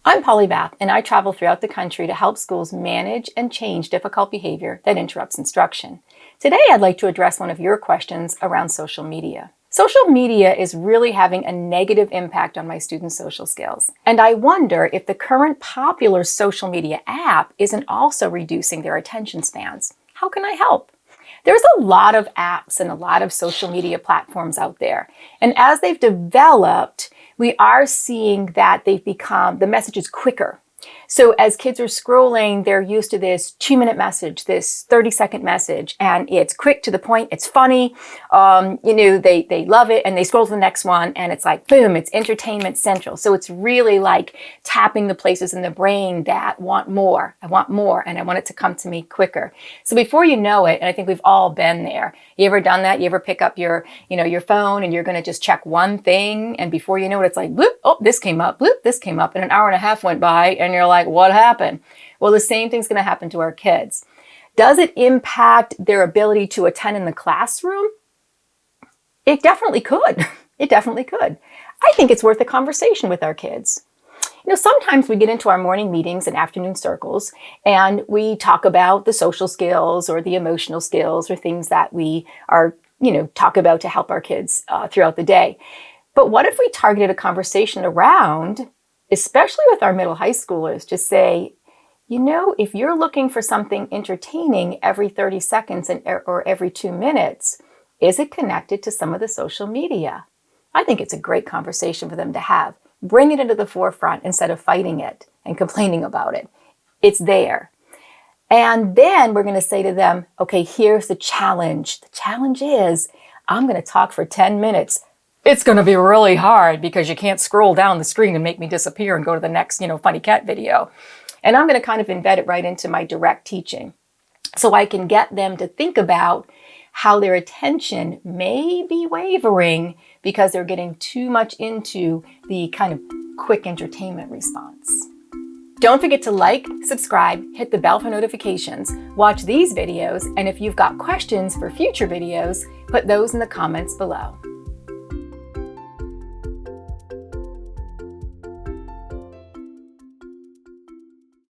I'm Polly Bath, and I travel throughout the country to help schools manage and change difficult behavior that interrupts instruction. Today, I'd like to address one of your questions around social media. Social media is really having a negative impact on my students' social skills, and I wonder if the current popular social media app isn't also reducing their attention spans. How can I help? There's a lot of apps and a lot of social media platforms out there, and as they've developed, we are seeing that they've become, the message is quicker. So as kids are scrolling, they're used to this 2-minute message, this 30-second message, and it's quick to the point, it's funny, they love it, and they scroll to the next one, and it's like, boom, it's entertainment central. So it's really like tapping the places in the brain that want more. I want more, and I want it to come to me quicker. So before you know it, and I think we've all been there, you ever done that? You ever pick up your phone, and you're going to just check one thing, and before you know it, it's like, bloop, oh, this came up, bloop, this came up, and an hour and a half went by, and you're like, what happened? Well, the same thing's going to happen to our kids. Does it impact their ability to attend in the classroom? It definitely could. It definitely could. I think it's worth a conversation with our kids. Sometimes we get into our morning meetings and afternoon circles, and we talk about the social skills or the emotional skills or things that we are, talk about to help our kids throughout the day. But what if we targeted a conversation around, especially with our middle high schoolers, to say, if you're looking for something entertaining every 30 seconds or every 2 minutes, is it connected to some of the social media? I think it's a great conversation for them to have. Bring it into the forefront instead of fighting it and complaining about it. It's there. And then we're going to say to them, okay, here's the challenge. The challenge is I'm going to talk for 10 minutes. It's going to be really hard because you can't scroll down the screen and make me disappear and go to the next, funny cat video. And I'm going to kind of embed it right into my direct teaching so I can get them to think about how their attention may be wavering because they're getting too much into the kind of quick entertainment response. Don't forget to like, subscribe, hit the bell for notifications, watch these videos, and if you've got questions for future videos, put those in the comments below.